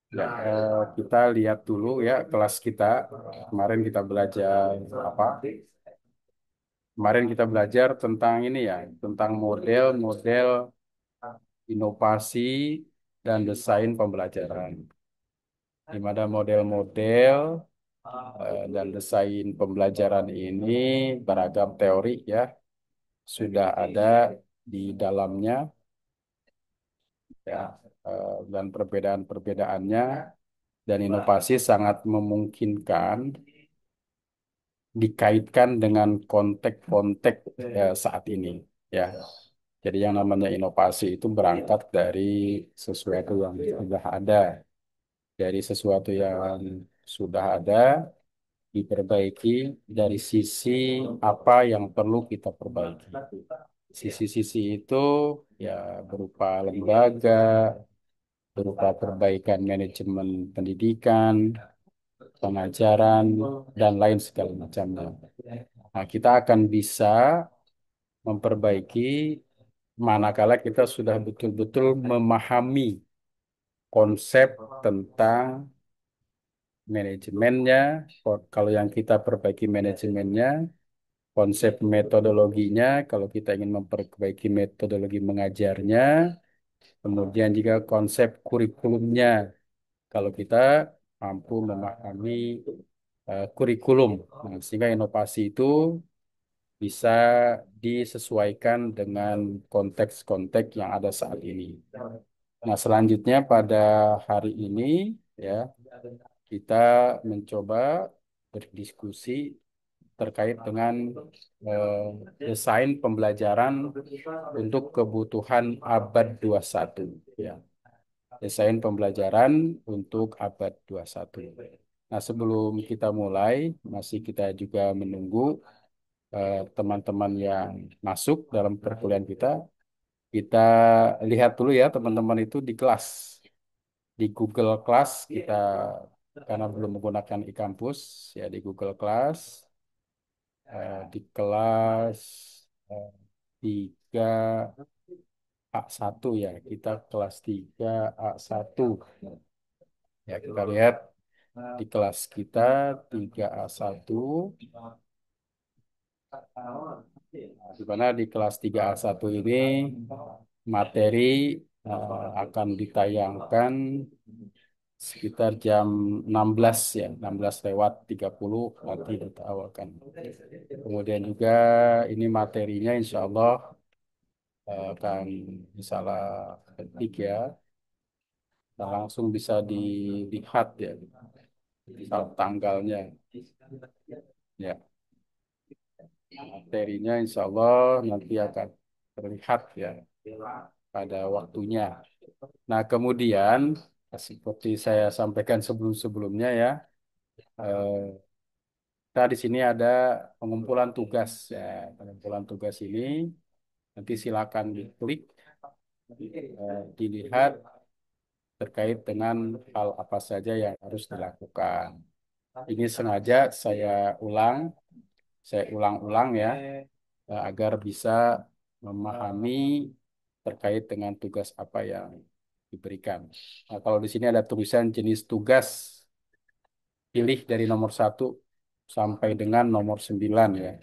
Ya, kita lihat dulu ya kelas kita. Kemarin kita belajar apa? Kemarin kita belajar tentang ini ya, tentang model-model inovasi dan desain pembelajaran. Di mana model-model dan desain pembelajaran ini beragam teori ya, sudah ada di dalamnya ya, dan perbedaan-perbedaannya dan inovasi sangat memungkinkan dikaitkan dengan konteks-konteks saat ini ya. Jadi yang namanya inovasi itu berangkat dari sesuatu yang sudah ada, dari sesuatu yang sudah ada diperbaiki dari sisi apa yang perlu kita perbaiki. Sisi-sisi itu ya berupa lembaga, berupa perbaikan manajemen pendidikan, pengajaran, dan lain segala macamnya. Nah, kita akan bisa memperbaiki manakala kita sudah betul-betul memahami konsep tentang manajemennya. Kalau yang kita perbaiki manajemennya, konsep metodologinya, kalau kita ingin memperbaiki metodologi mengajarnya, kemudian juga konsep kurikulumnya, kalau kita mampu memahami kurikulum. Nah, sehingga inovasi itu bisa disesuaikan dengan konteks-konteks yang ada saat ini. Nah, selanjutnya pada hari ini ya kita mencoba berdiskusi terkait dengan eh, desain pembelajaran untuk kebutuhan abad 21 ya. Desain pembelajaran untuk abad 21. Nah, sebelum kita mulai, masih kita juga menunggu teman-teman yang masuk dalam perkuliahan kita. Kita lihat dulu ya teman-teman itu di kelas. Di Google Class kita karena belum menggunakan e-kampus ya di Google Class di kelas eh, 3A1 ya kita kelas 3A1 ya kita lihat di kelas kita 3A1 di mana di kelas 3A1 ini materi akan ditayangkan sekitar jam 16 ya, 16:30 nanti ditawarkan. Kemudian juga ini materinya insya Allah akan misalnya ketik ya, dan langsung bisa dilihat ya, misal tanggalnya ya, materinya insya Allah nanti akan terlihat ya pada waktunya. Nah, kemudian seperti saya sampaikan sebelum-sebelumnya ya, eh, kita di sini ada pengumpulan tugas ya. Pengumpulan tugas ini nanti silakan diklik, dilihat terkait dengan hal apa saja yang harus dilakukan. Ini sengaja saya ulang-ulang ya, agar bisa memahami terkait dengan tugas apa yang diberikan. Nah, kalau di sini ada tulisan jenis tugas, pilih dari nomor 1 sampai dengan nomor 9 ya.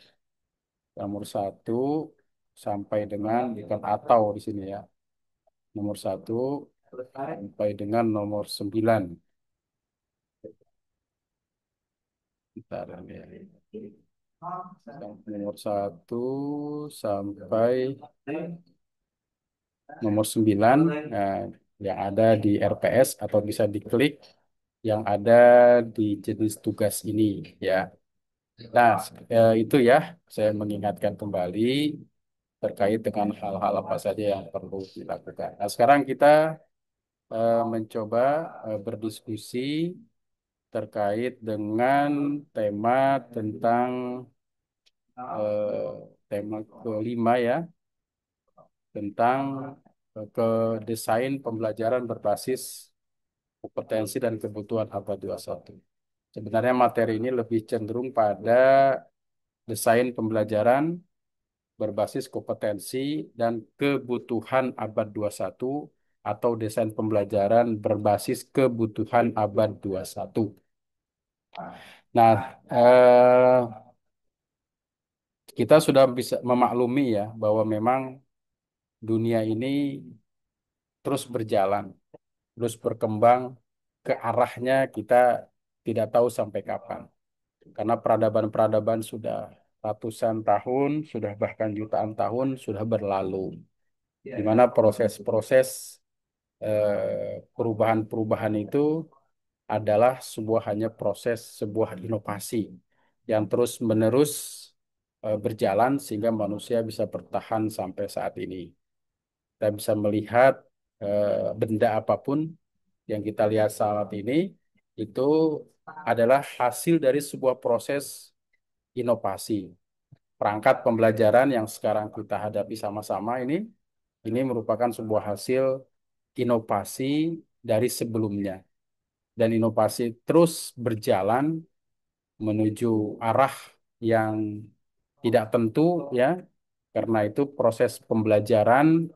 Nomor 1 sampai dengan bukan atau di sini ya. Nomor 1 sampai dengan nomor 9. Bentar, ini. Nomor 1 sampai nomor 9 nah, yang ada di RPS atau bisa diklik yang ada di jenis tugas ini ya. Nah, itu ya saya mengingatkan kembali terkait dengan hal-hal apa saja yang perlu dilakukan. Nah, sekarang kita mencoba berdiskusi terkait dengan tema tentang tema kelima ya, tentang ke desain pembelajaran berbasis kompetensi dan kebutuhan abad 21. Sebenarnya materi ini lebih cenderung pada desain pembelajaran berbasis kompetensi dan kebutuhan abad 21 atau desain pembelajaran berbasis kebutuhan abad 21. Nah, kita sudah bisa memaklumi ya bahwa memang dunia ini terus berjalan, terus berkembang ke arahnya kita tidak tahu sampai kapan. Karena peradaban-peradaban sudah ratusan tahun, sudah bahkan jutaan tahun sudah berlalu. Di mana proses-proses perubahan-perubahan itu adalah hanya proses sebuah inovasi yang terus-menerus berjalan sehingga manusia bisa bertahan sampai saat ini. Kita bisa melihat benda apapun yang kita lihat saat ini itu adalah hasil dari sebuah proses inovasi. Perangkat pembelajaran yang sekarang kita hadapi sama-sama ini merupakan sebuah hasil inovasi dari sebelumnya. Dan inovasi terus berjalan menuju arah yang tidak tentu ya. Karena itu proses pembelajaran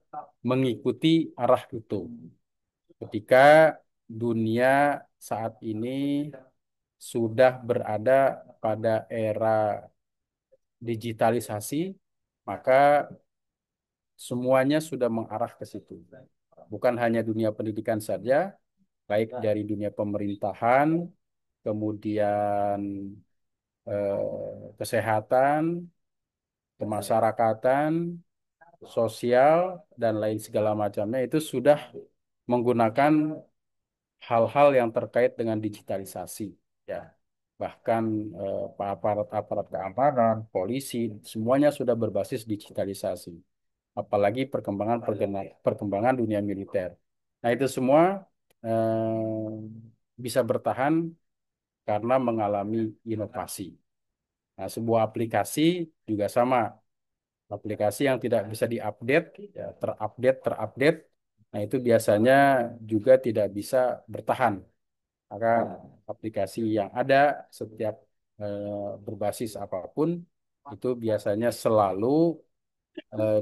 mengikuti arah itu. Ketika dunia saat ini sudah berada pada era digitalisasi, maka semuanya sudah mengarah ke situ. Bukan hanya dunia pendidikan saja, baik dari dunia pemerintahan, kemudian kesehatan, kemasyarakatan, sosial, dan lain segala macamnya itu sudah menggunakan hal-hal yang terkait dengan digitalisasi. Ya, bahkan aparat-aparat keamanan, polisi, semuanya sudah berbasis digitalisasi. Apalagi perkembangan dunia militer. Nah, itu semua bisa bertahan karena mengalami inovasi. Nah, sebuah aplikasi juga sama. Aplikasi yang tidak bisa diupdate, ya, terupdate. Nah, itu biasanya juga tidak bisa bertahan. Maka aplikasi yang ada setiap berbasis apapun itu biasanya selalu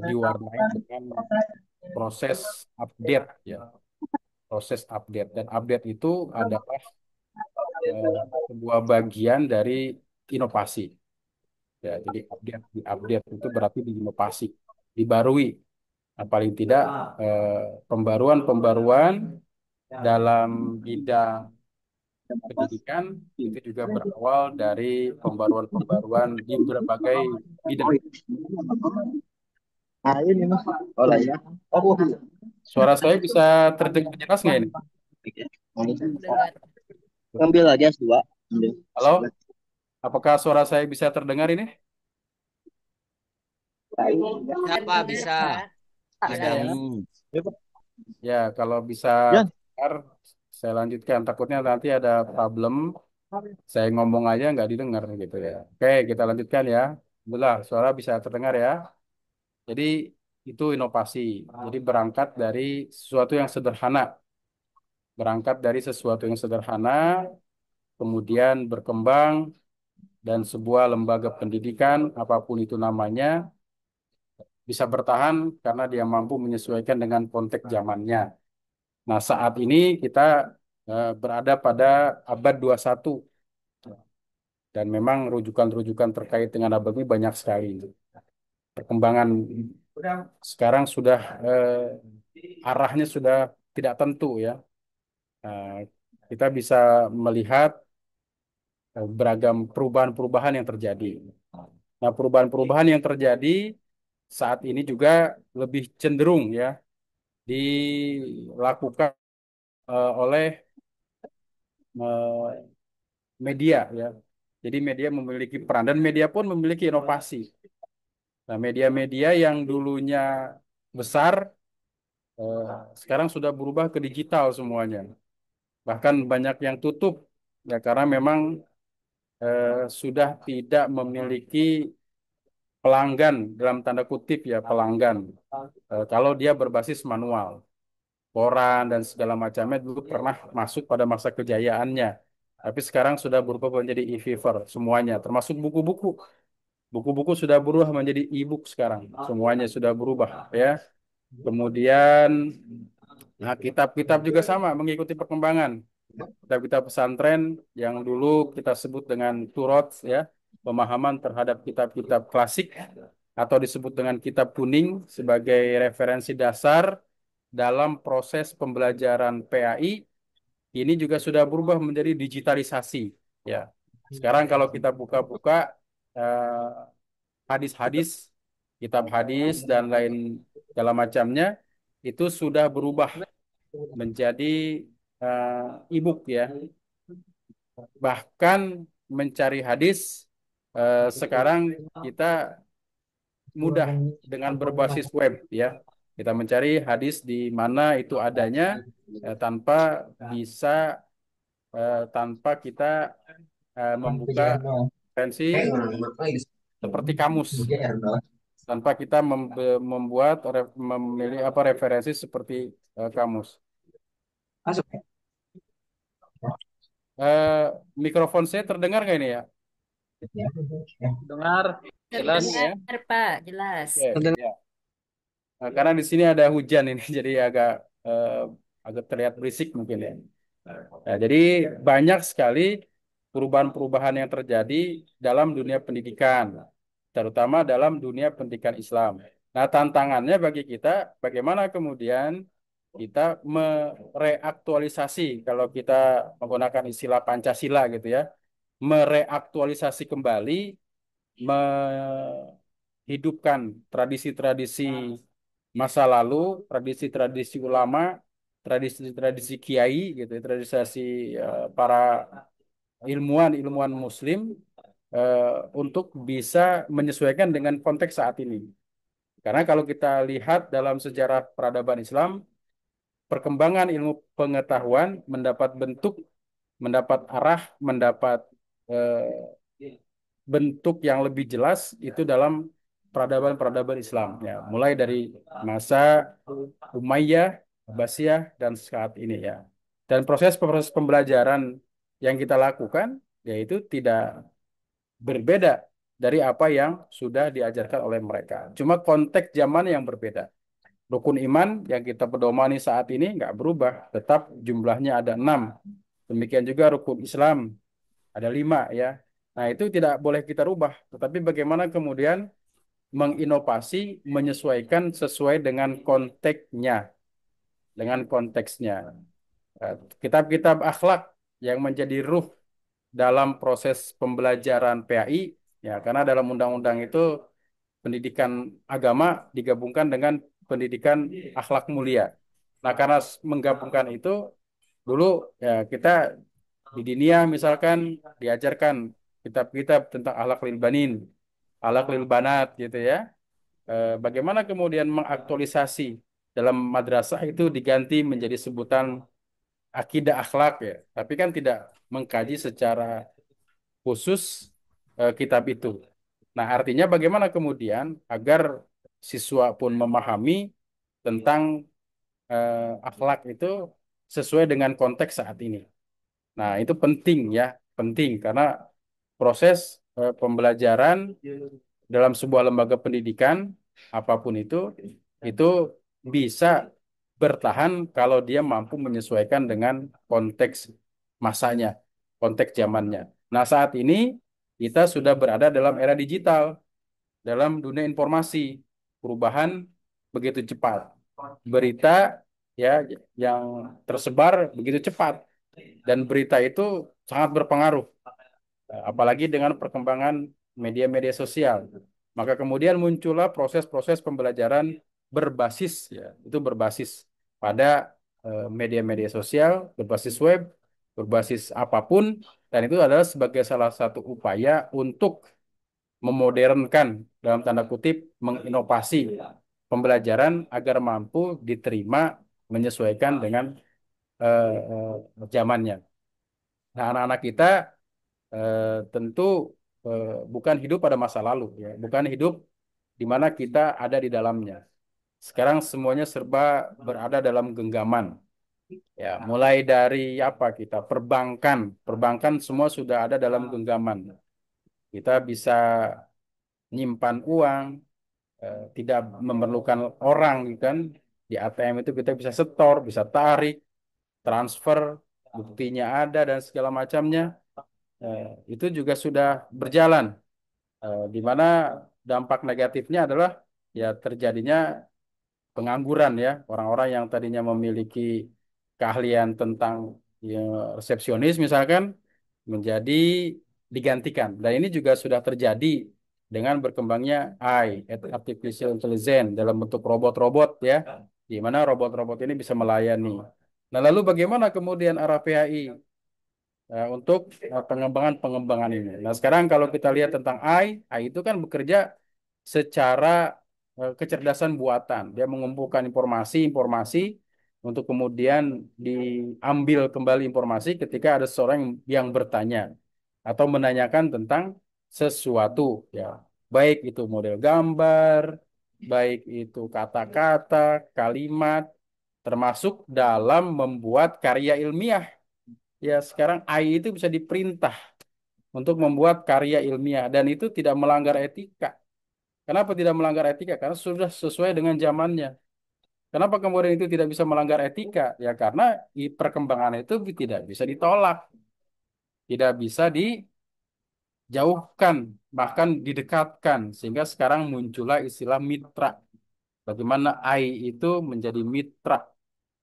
diwarnai dengan proses update ya, proses update dan update itu adalah eh, sebuah bagian dari inovasi ya. Jadi update itu berarti diinovasi, dibarui. Nah, paling tidak pembaruan-pembaruan dalam bidang pendidikan itu juga berawal dari pembaruan-pembaruan di berbagai bidang. Nah, ini mas. Oh lah ya. Oh, Suara saya bisa terdengar jelas nggak ini? Dengar. ngambil lagi S2. Ambil. Halo, apakah suara saya bisa terdengar ini? Siapa bisa? Ada. Ya. Hmm. Ya, kalau bisa Jan. dengar, saya lanjutkan. Takutnya nanti ada problem. Saya ngomong aja nggak didengar gitu ya. Oke, kita lanjutkan ya. Alhamdulillah, suara bisa terdengar ya. Jadi itu inovasi. Jadi berangkat dari sesuatu yang sederhana, kemudian berkembang dan sebuah lembaga pendidikan apapun itu namanya bisa bertahan karena dia mampu menyesuaikan dengan konteks zamannya. Nah, saat ini kita berada pada abad 21 dan memang rujukan-rujukan terkait dengan abad ini banyak sekali. Perkembangan sekarang sudah arahnya sudah tidak tentu ya. Eh, kita bisa melihat beragam perubahan-perubahan yang terjadi. Nah, perubahan-perubahan yang terjadi saat ini juga lebih cenderung ya dilakukan oleh eh, media ya. Jadi media memiliki peran dan media pun memiliki inovasi. Nah, media-media yang dulunya besar eh, sekarang sudah berubah ke digital semuanya. Bahkan banyak yang tutup ya karena memang sudah tidak memiliki pelanggan dalam tanda kutip ya pelanggan. Kalau dia berbasis manual, koran dan segala macamnya dulu pernah masuk pada masa kejayaannya. Tapi sekarang sudah berubah menjadi e-paper semuanya, termasuk buku-buku. Buku-buku sudah berubah menjadi e-book sekarang. Semuanya sudah berubah ya. Kemudian Nah, kitab-kitab juga sama mengikuti perkembangan. Kitab-kitab pesantren yang dulu kita sebut dengan turot ya, pemahaman terhadap kitab-kitab klasik atau disebut dengan kitab kuning sebagai referensi dasar dalam proses pembelajaran PAI ini juga sudah berubah menjadi digitalisasi ya. Sekarang kalau kita buka-buka eh, hadis-hadis, kitab hadis dan lain segala macamnya itu sudah berubah menjadi e-book ya. Bahkan mencari hadis sekarang kita mudah dengan berbasis web ya. Kita mencari hadis di mana itu adanya tanpa bisa tanpa kita membuka referensi seperti kamus tanpa kita memilih apa referensi seperti kamus. Eh, Mikrofon saya terdengar nggak ini ya? Dengar jelas ya? Terdengar, Pak, jelas. Oke, ya. Nah, karena di sini ada hujan ini, jadi eh, agak terlihat berisik mungkin ya. Nah, jadi banyak sekali perubahan-perubahan yang terjadi dalam dunia pendidikan, terutama dalam dunia pendidikan Islam. Nah, tantangannya bagi kita, bagaimana kemudian kita mereaktualisasi, kalau kita menggunakan istilah Pancasila gitu ya, mereaktualisasi kembali, menghidupkan tradisi-tradisi masa lalu, tradisi-tradisi ulama, tradisi-tradisi kiai gitu, tradisi para ilmuwan-ilmuwan muslim untuk bisa menyesuaikan dengan konteks saat ini. Karena kalau kita lihat dalam sejarah peradaban Islam, perkembangan ilmu pengetahuan mendapat bentuk, mendapat arah, mendapat bentuk yang lebih jelas itu dalam peradaban-peradaban Islam ya, mulai dari masa Umayyah, Abbasiyah dan saat ini ya. Dan proses-proses pembelajaran yang kita lakukan yaitu tidak berbeda dari apa yang sudah diajarkan oleh mereka. Cuma konteks zaman yang berbeda. Rukun iman yang kita pedomani saat ini nggak berubah, tetap jumlahnya ada 6. Demikian juga rukun Islam ada 5 ya. Nah itu tidak boleh kita rubah, tetapi bagaimana kemudian menginovasi, menyesuaikan sesuai dengan konteksnya. Kitab-kitab akhlak yang menjadi ruh dalam proses pembelajaran PAI, ya karena dalam undang-undang itu pendidikan agama digabungkan dengan pendidikan akhlak mulia. Nah, karena menggabungkan itu dulu ya kita di Diniyah misalkan diajarkan kitab-kitab tentang akhlak lil banin, akhlak lil banat gitu ya. Bagaimana kemudian mengaktualisasi dalam madrasah itu diganti menjadi sebutan akidah akhlak ya, tapi kan tidak mengkaji secara khusus kitab itu. Nah, artinya bagaimana kemudian agar siswa pun memahami tentang akhlak itu sesuai dengan konteks saat ini. Nah, itu penting ya, penting karena proses pembelajaran dalam sebuah lembaga pendidikan apapun itu bisa bertahan kalau dia mampu menyesuaikan dengan konteks masanya, konteks zamannya. Nah, saat ini kita sudah berada dalam era digital, dalam dunia informasi, perubahan begitu cepat. Berita ya yang tersebar begitu cepat dan berita itu sangat berpengaruh. Apalagi dengan perkembangan media-media sosial. Maka kemudian muncullah proses-proses pembelajaran berbasis ya, itu berbasis pada media-media sosial, berbasis web, berbasis apapun dan itu adalah sebagai salah satu upaya untuk memodernkan dalam tanda kutip menginovasi pembelajaran agar mampu diterima menyesuaikan dengan zamannya. Nah, anak-anak kita tentu bukan hidup pada masa lalu, ya, bukan hidup di mana kita ada di dalamnya. Sekarang semuanya serba berada dalam genggaman, ya, mulai dari apa kita perbankan, perbankan semua sudah ada dalam genggaman. Kita bisa nyimpan uang, tidak memerlukan orang, kan? Di ATM itu kita bisa setor, bisa tarik, transfer, buktinya ada dan segala macamnya. Itu juga sudah berjalan. Di mana dampak negatifnya adalah ya terjadinya pengangguran ya, orang-orang yang tadinya memiliki keahlian tentang ya, resepsionis misalkan menjadi digantikan. Dan ini juga sudah terjadi dengan berkembangnya AI, artificial intelligence dalam bentuk robot-robot ya, di mana robot-robot ini bisa melayani. Nah, lalu bagaimana kemudian arah PHI untuk pengembangan-pengembangan ini? Nah, sekarang kalau kita lihat tentang AI itu kan bekerja secara kecerdasan buatan. Dia mengumpulkan informasi-informasi untuk kemudian diambil kembali informasi ketika ada seseorang yang bertanya atau menanyakan tentang sesuatu ya. Baik itu model gambar, baik itu kata-kata, kalimat, termasuk dalam membuat karya ilmiah. Ya, sekarang AI itu bisa diperintah untuk membuat karya ilmiah dan itu tidak melanggar etika. Kenapa tidak melanggar etika? Karena sudah sesuai dengan zamannya. Kenapa kemudian itu tidak bisa melanggar etika? Ya karena perkembangan itu tidak bisa ditolak, tidak bisa dijauhkan, bahkan didekatkan. Sehingga sekarang muncullah istilah mitra. Bagaimana AI itu menjadi mitra,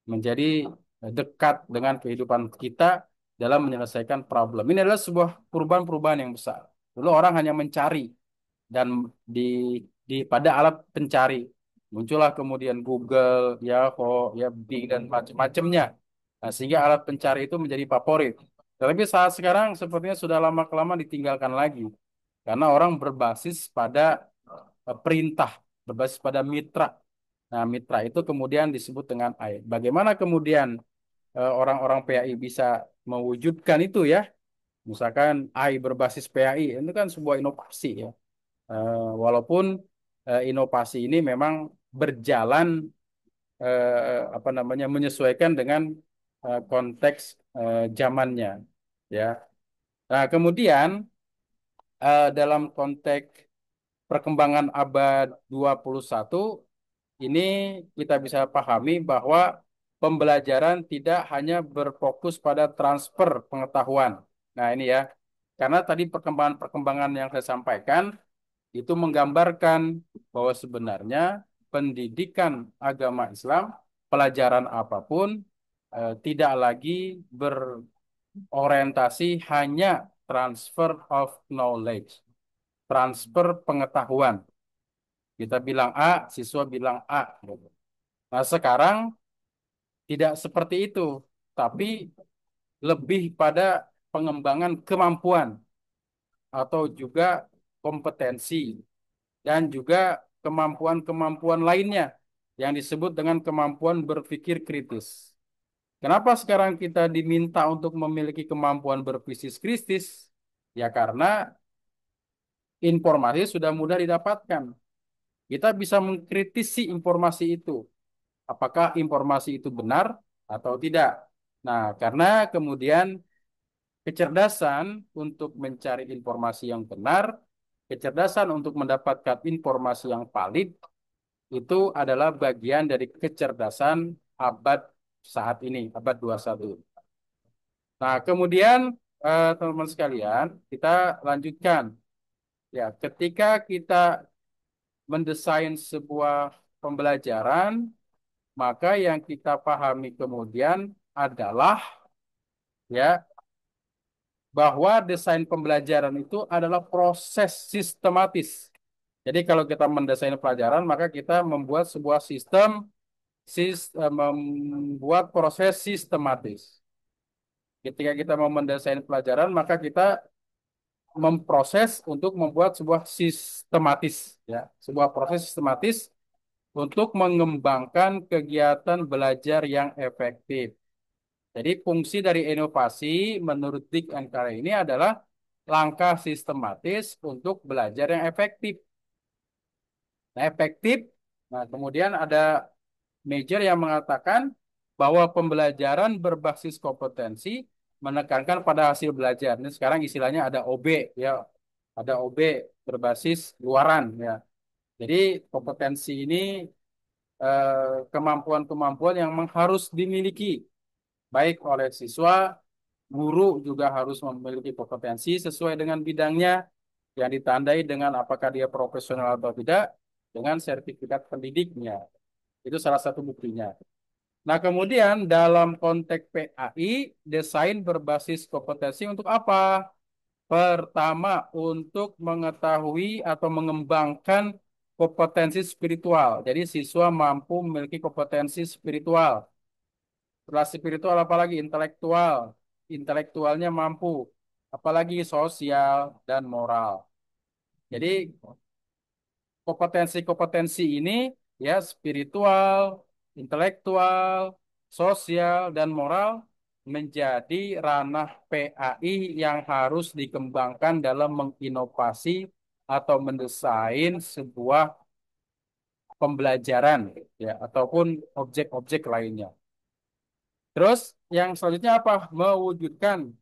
menjadi dekat dengan kehidupan kita dalam menyelesaikan problem. Ini adalah sebuah perubahan-perubahan yang besar. Dulu orang hanya mencari dan di pada alat pencari muncullah kemudian Google, Yahoo, ya Bing dan macam-macamnya. Nah, sehingga alat pencari itu menjadi favorit. Tetapi saat sekarang sepertinya sudah lama kelamaan ditinggalkan lagi karena orang berbasis pada perintah, berbasis pada mitra. Nah, mitra itu kemudian disebut dengan AI. Bagaimana kemudian orang-orang PAI bisa mewujudkan itu ya? Misalkan AI berbasis PAI, itu kan sebuah inovasi ya. Walaupun inovasi ini memang berjalan apa namanya menyesuaikan dengan konteks zamannya ya. Nah, kemudian dalam konteks perkembangan abad 21 ini kita bisa pahami bahwa pembelajaran tidak hanya berfokus pada transfer pengetahuan. Nah, ini ya. Karena tadi perkembangan-perkembangan yang saya sampaikan itu menggambarkan bahwa sebenarnya pendidikan agama Islam, pelajaran apapun tidak lagi berorientasi hanya transfer of knowledge, transfer pengetahuan. Kita bilang A, siswa bilang A. Gitu. Nah, sekarang tidak seperti itu, tapi lebih pada pengembangan kemampuan atau juga kompetensi dan juga kemampuan-kemampuan lainnya yang disebut dengan kemampuan berpikir kritis. Kenapa sekarang kita diminta untuk memiliki kemampuan berpikir kritis? Ya karena informasi sudah mudah didapatkan. Kita bisa mengkritisi informasi itu. Apakah informasi itu benar atau tidak? Nah, karena kemudian kecerdasan untuk mencari informasi yang benar, kecerdasan untuk mendapatkan informasi yang valid, itu adalah bagian dari kecerdasan abad saat ini, abad 21. Nah, kemudian teman-teman sekalian, kita lanjutkan. Ya, ketika kita mendesain sebuah pembelajaran, maka yang kita pahami kemudian adalah ya bahwa desain pembelajaran itu adalah proses sistematis. Jadi kalau kita mendesain pelajaran, maka kita membuat sebuah membuat proses sistematis. Ketika kita mau mendesain pelajaran, maka kita memproses untuk membuat sebuah sistematis, ya, sebuah proses sistematis untuk mengembangkan kegiatan belajar yang efektif. Jadi fungsi dari inovasi menurut Dick and Carey ini adalah langkah sistematis untuk belajar yang efektif. Nah, efektif. Nah, kemudian ada major yang mengatakan bahwa pembelajaran berbasis kompetensi menekankan pada hasil belajar. Ini sekarang istilahnya ada OB ya, ada OB berbasis luaran ya. Jadi kompetensi ini kemampuan-kemampuan yang memang harus dimiliki baik oleh siswa, guru juga harus memiliki kompetensi sesuai dengan bidangnya yang ditandai dengan apakah dia profesional atau tidak dengan sertifikat pendidiknya. Itu salah satu buktinya. Nah, kemudian dalam konteks PAI, desain berbasis kompetensi untuk apa? Pertama, untuk mengetahui atau mengembangkan kompetensi spiritual. Jadi siswa mampu memiliki kompetensi spiritual. Setelah spiritual apalagi intelektual. Intelektualnya mampu. Apalagi sosial dan moral. Jadi kompetensi-kompetensi ini ya spiritual, intelektual, sosial dan moral menjadi ranah PAI yang harus dikembangkan dalam menginovasi atau mendesain sebuah pembelajaran ya ataupun objek-objek lainnya. Terus yang selanjutnya apa? Mewujudkan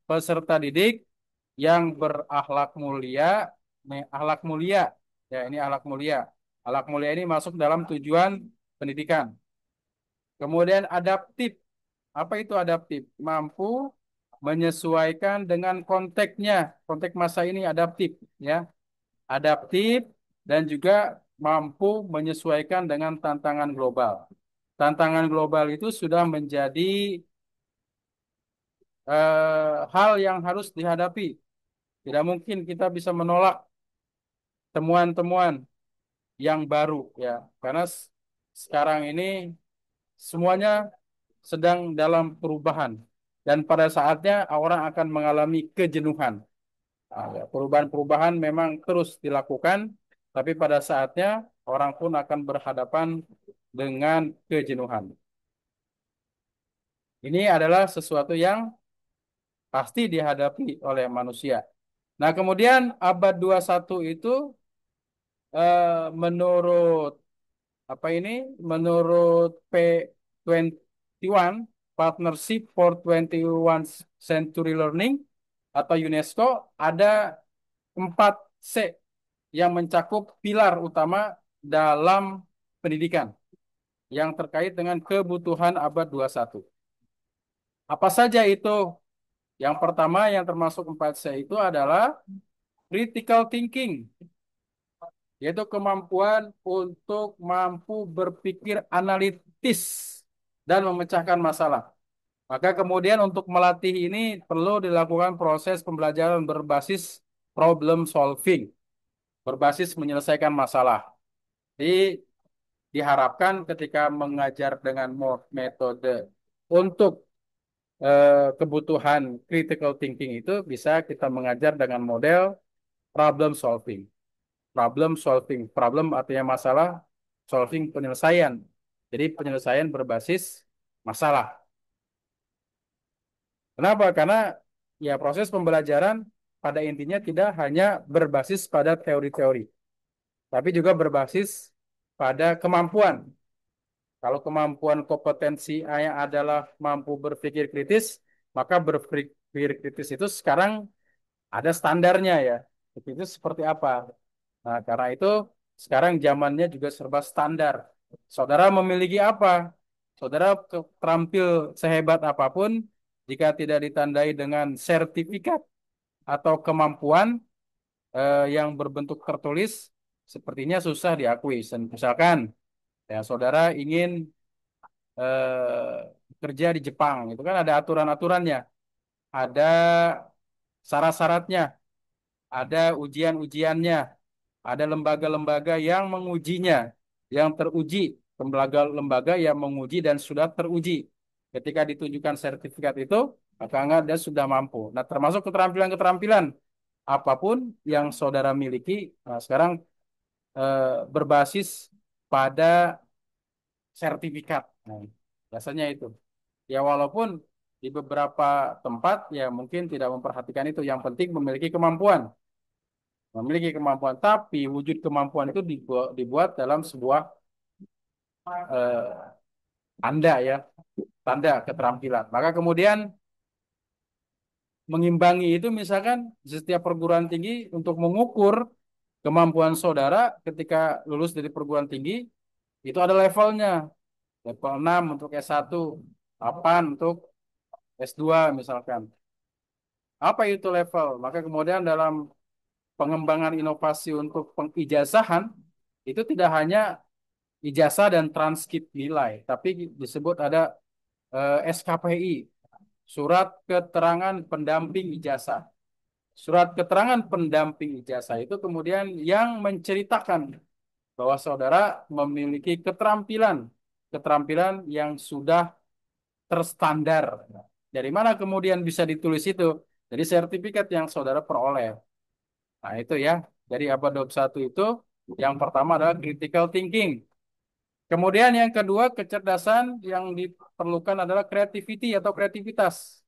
peserta didik yang berakhlak mulia, akhlak mulia. Ya, ini akhlak mulia. Akhlak mulia ini masuk dalam tujuan pendidikan. Kemudian adaptif. Apa itu adaptif? Mampu menyesuaikan dengan konteksnya. Konteks masa ini adaptif, ya. Adaptif dan juga mampu menyesuaikan dengan tantangan global. Tantangan global itu sudah menjadi hal yang harus dihadapi. Tidak mungkin kita bisa menolak temuan-temuan yang baru ya karena sekarang ini semuanya sedang dalam perubahan dan pada saatnya orang akan mengalami kejenuhan. Nah, ya, perubahan-perubahan memang terus dilakukan tapi pada saatnya orang pun akan berhadapan dengan kejenuhan. Ini adalah sesuatu yang pasti dihadapi oleh manusia. Nah, kemudian abad 21 itu menurut apa ini menurut P21 Partnership for 21 Century Learning atau UNESCO ada 4C yang mencakup pilar utama dalam pendidikan yang terkait dengan kebutuhan abad 21. Apa saja itu? Yang pertama yang termasuk 4C itu adalah critical thinking, yaitu kemampuan untuk mampu berpikir analitis dan memecahkan masalah. Maka kemudian untuk melatih ini perlu dilakukan proses pembelajaran berbasis problem solving, berbasis menyelesaikan masalah. Jadi diharapkan ketika mengajar dengan metode untuk kebutuhan critical thinking itu bisa kita mengajar dengan model problem solving. Problem solving. Problem artinya masalah, solving penyelesaian. Jadi penyelesaian berbasis masalah. Kenapa? Karena ya proses pembelajaran pada intinya tidak hanya berbasis pada teori-teori, tapi juga berbasis pada kemampuan. Kalau kemampuan kompetensi yang adalah mampu berpikir kritis, maka berpikir kritis itu sekarang ada standarnya ya. Itu seperti apa? Nah, karena itu sekarang zamannya juga serba standar. Saudara memiliki apa? Saudara terampil sehebat apapun, jika tidak ditandai dengan sertifikat atau kemampuan yang berbentuk tertulis, sepertinya susah diakui. Misalkan, ya saudara ingin kerja di Jepang, itu kan ada aturan-aturannya, ada syarat-syaratnya, ada ujian-ujiannya, ada lembaga-lembaga yang mengujinya, yang teruji, lembaga-lembaga yang menguji dan sudah teruji. Ketika ditunjukkan sertifikat itu, maka Anda sudah mampu. Nah, termasuk keterampilan-keterampilan apapun yang saudara miliki, nah, sekarang berbasis pada sertifikat. Nah, biasanya itu. Ya walaupun di beberapa tempat ya mungkin tidak memperhatikan itu. Yang penting memiliki kemampuan. Memiliki kemampuan, tapi wujud kemampuan itu dibuat dalam sebuah eh, tanda ya, tanda keterampilan. Maka kemudian mengimbangi itu misalkan di setiap perguruan tinggi untuk mengukur kemampuan saudara ketika lulus dari perguruan tinggi, Itu ada levelnya. Level 6 untuk S1, 8 untuk S2 misalkan. Apa itu level? Maka kemudian dalam pengembangan inovasi untuk pengijazahan itu tidak hanya ijazah dan transkrip nilai, tapi disebut ada SKPI, surat keterangan pendamping ijazah. Surat keterangan pendamping ijazah itu kemudian yang menceritakan bahwa saudara memiliki keterampilan yang sudah terstandar. Dari mana kemudian bisa ditulis itu? Dari sertifikat yang saudara peroleh. Nah, itu ya. Dari abad 21 itu yang pertama adalah critical thinking. Kemudian yang kedua, kecerdasan yang diperlukan adalah creativity atau kreativitas.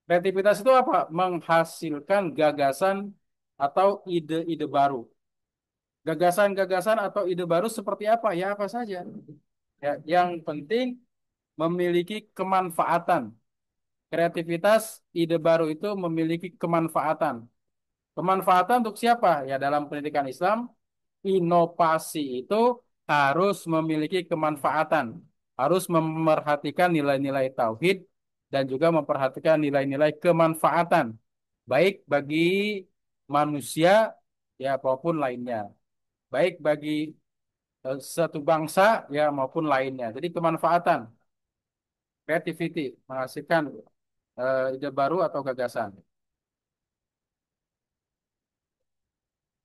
Kreativitas itu apa? Menghasilkan gagasan atau ide-ide baru. Gagasan-gagasan atau ide baru seperti apa? Ya apa saja. Ya, yang penting memiliki kemanfaatan. Kreativitas, ide baru itu memiliki kemanfaatan. Kemanfaatan untuk siapa? Ya dalam pendidikan Islam, inovasi itu harus memiliki kemanfaatan. Harus memperhatikan nilai-nilai tauhid dan juga memperhatikan nilai-nilai kemanfaatan. Baik bagi manusia ya maupun lainnya. Baik bagi satu bangsa ya maupun lainnya. Jadi kemanfaatan, creativity, menghasilkan ide baru atau gagasan.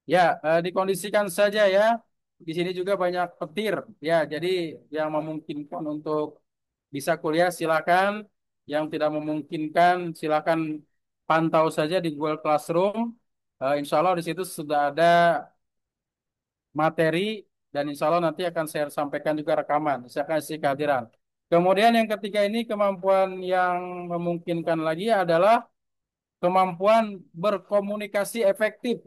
Ya, dikondisikan saja ya. Di sini juga banyak petir. Ya, jadi yang memungkinkan untuk bisa kuliah silakan. Yang tidak memungkinkan silakan pantau saja di Google Classroom. Insya Allah di situ sudah ada materi dan insya Allah nanti akan saya sampaikan juga rekaman. Saya kasih kehadiran. Kemudian yang ketiga ini kemampuan yang memungkinkan lagi adalah kemampuan berkomunikasi efektif.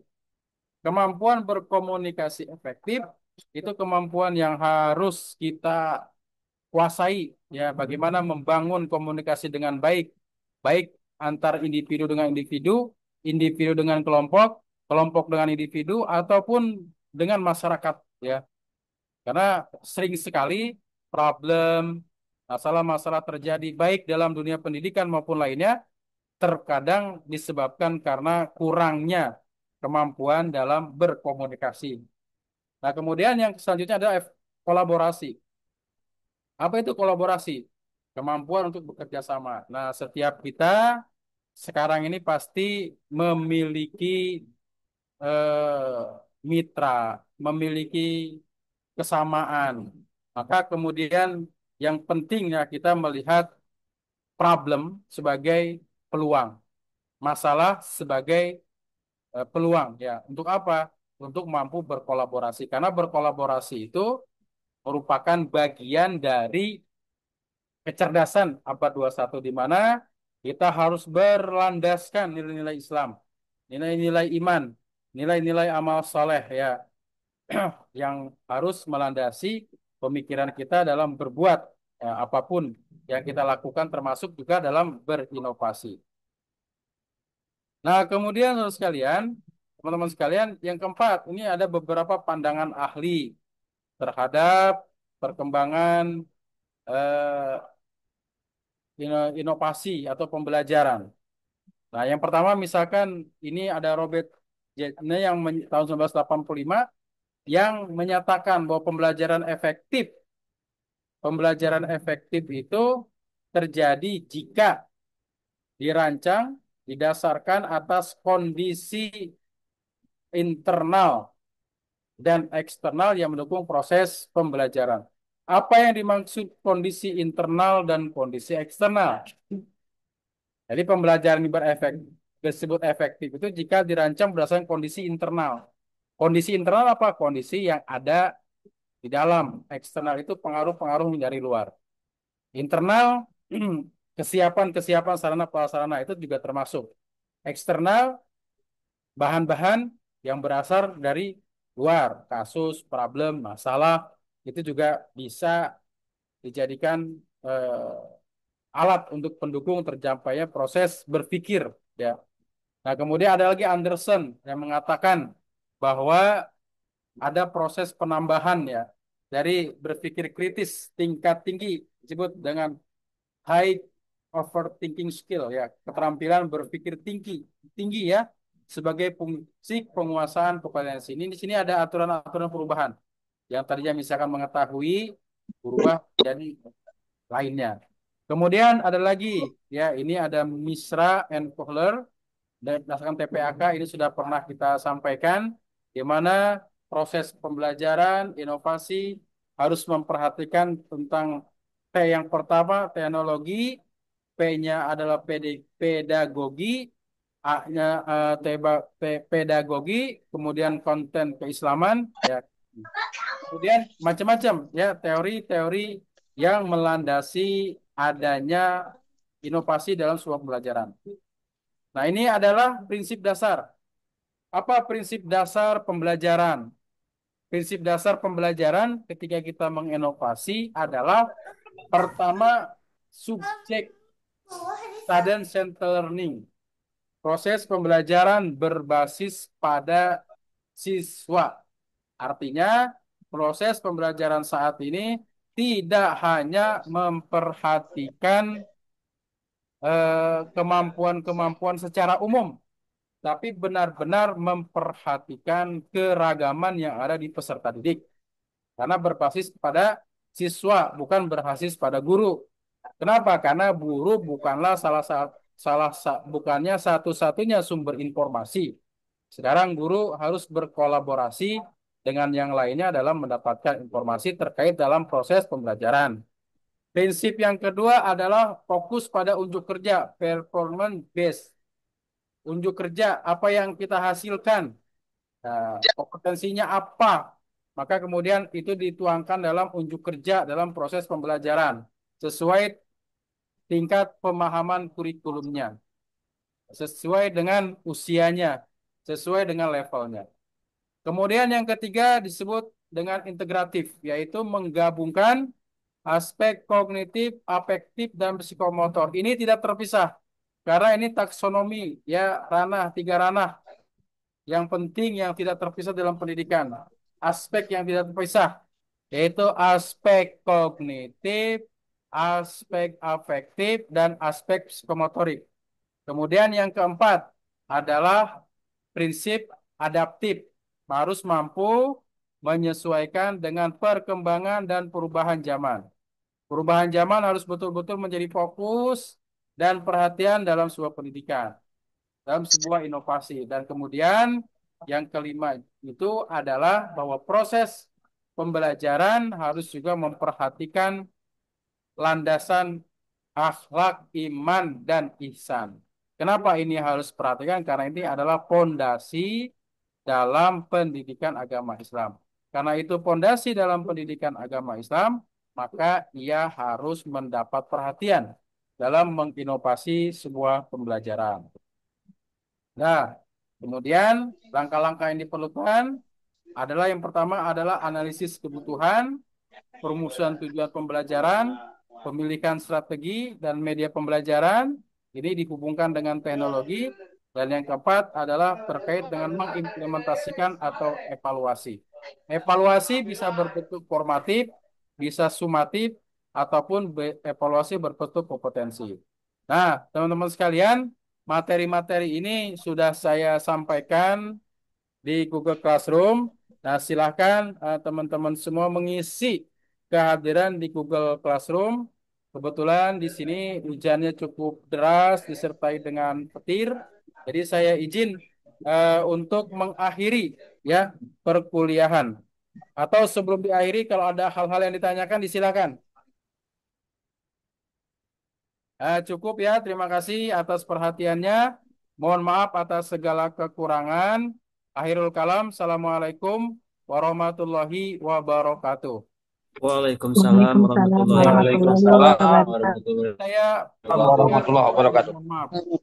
Kemampuan berkomunikasi efektif itu kemampuan yang harus kita kuasai ya bagaimana membangun komunikasi dengan baik, baik antar individu dengan individu, individu dengan kelompok, kelompok dengan individu ataupun dengan masyarakat ya. Karena sering sekali problem masalah-masalah terjadi baik dalam dunia pendidikan maupun lainnya terkadang disebabkan karena kurangnya kemampuan dalam berkomunikasi. Nah, kemudian yang selanjutnya adalah kolaborasi. Apa itu kolaborasi? Kemampuan untuk bekerja sama. Nah, setiap kita sekarang ini pasti memiliki mitra, memiliki kesamaan. Maka kemudian yang pentingnya kita melihat problem sebagai peluang, masalah sebagai peluang ya. Untuk apa? Untuk mampu berkolaborasi. Karena berkolaborasi itu merupakan bagian dari kecerdasan abad 21 di mana kita harus berlandaskan nilai-nilai Islam, nilai-nilai iman, nilai-nilai amal soleh ya yang harus melandasi pemikiran kita dalam berbuat ya, apapun yang kita lakukan termasuk juga dalam berinovasi. Nah, kemudian saudara sekalian, teman-teman sekalian, yang keempat, ini ada beberapa pandangan ahli terhadap perkembangan eh, inovasi atau pembelajaran. Nah, yang pertama misalkan ini ada Robert Jetne yang tahun 1985 yang menyatakan bahwa pembelajaran efektif itu terjadi jika dirancang didasarkan atas kondisi internal dan eksternal yang mendukung proses pembelajaran. Apa yang dimaksud kondisi internal dan kondisi eksternal? Jadi pembelajaran yang disebut efektif itu jika dirancang berdasarkan kondisi internal. Kondisi internal apa? Kondisi yang ada di dalam. Eksternal itu pengaruh-pengaruh dari luar. Internal, kesiapan-kesiapan sarana prasarana itu juga termasuk. Eksternal, bahan-bahan yang berasal dari luar. Kasus, problem, masalah, itu juga bisa dijadikan alat untuk pendukung tercapainya proses berpikir. Ya. Nah, kemudian ada lagi Anderson yang mengatakan bahwa ada proses penambahan ya. dari berpikir kritis tingkat tinggi disebut dengan high overthinking skill ya, keterampilan berpikir tinggi, tinggi ya sebagai fungsi penguasaan kompetensi. Ini di sini ada aturan-aturan perubahan yang tadinya misalkan mengetahui berubah jadi lainnya. Kemudian ada lagi ya, ini ada Misra and Kohler dan berdasarkan TPAK ini sudah pernah kita sampaikan di mana proses pembelajaran inovasi harus memperhatikan tentang P yang pertama teknologi, P-nya adalah pedagogi, A-nya pedagogi, kemudian konten keislaman ya. Kemudian macam-macam ya teori-teori yang melandasi adanya inovasi dalam sebuah pembelajaran. Nah, ini adalah prinsip dasar. Apa prinsip dasar pembelajaran? Prinsip dasar pembelajaran ketika kita menginovasi adalah pertama subjek student center learning. Proses pembelajaran berbasis pada siswa. Artinya, proses pembelajaran saat ini tidak hanya memperhatikan kemampuan-kemampuan secara umum, tapi benar-benar memperhatikan keragaman yang ada di peserta didik. Karena berbasis pada siswa, bukan berbasis pada guru. Kenapa? Karena guru bukanlah bukannya satu-satunya sumber informasi. Sekarang guru harus berkolaborasi dengan yang lainnya dalam mendapatkan informasi terkait dalam proses pembelajaran. Prinsip yang kedua adalah fokus pada unjuk kerja, performance based. Unjuk kerja, apa yang kita hasilkan, kompetensinya apa, maka kemudian itu dituangkan dalam unjuk kerja dalam proses pembelajaran sesuai tingkat pemahaman kurikulumnya, sesuai dengan usianya, sesuai dengan levelnya. Kemudian yang ketiga disebut dengan integratif, yaitu menggabungkan aspek kognitif, afektif, dan psikomotor. Ini tidak terpisah, karena ini taksonomi, ya tiga ranah yang penting yang tidak terpisah dalam pendidikan. Aspek yang tidak terpisah, yaitu aspek kognitif, aspek afektif, dan aspek psikomotorik. Kemudian yang keempat adalah prinsip adaptif. Harus mampu menyesuaikan dengan perkembangan dan perubahan zaman. Perubahan zaman harus betul-betul menjadi fokus dan perhatian dalam sebuah pendidikan, dalam sebuah inovasi. Dan kemudian yang kelima itu adalah bahwa proses pembelajaran harus juga memperhatikan landasan akhlak, iman, dan ihsan. Kenapa ini harus perhatikan? Karena ini adalah pondasi dalam pendidikan agama Islam. Karena itu pondasi dalam pendidikan agama Islam, maka ia harus mendapat perhatian dalam menginovasi sebuah pembelajaran. Nah, kemudian langkah-langkah yang diperlukan adalah yang pertama adalah analisis kebutuhan, perumusan tujuan pembelajaran, pemilihan strategi dan media pembelajaran. Ini dihubungkan dengan teknologi. Dan yang keempat adalah terkait dengan mengimplementasikan atau evaluasi. Evaluasi bisa berbentuk formatif, bisa sumatif, ataupun evaluasi berbentuk kompetensi. Nah, teman-teman sekalian, materi-materi ini sudah saya sampaikan di Google Classroom. Nah, silakan teman-teman semua mengisi kehadiran di Google Classroom. Kebetulan di sini hujannya cukup deras disertai dengan petir. Jadi saya izin untuk mengakhiri ya perkuliahan. Atau sebelum diakhiri kalau ada hal-hal yang ditanyakan disilakan. Cukup ya, terima kasih atas perhatiannya. Mohon maaf atas segala kekurangan. Akhirul kalam, Assalamualaikum warahmatullahi wabarakatuh. Waalaikumsalam warahmatullahi Waalaikumsalam wabarakatuh. warahmatullahi wabarakatuh. Saya Warahmatullahi wabarakatuh. mohon maaf.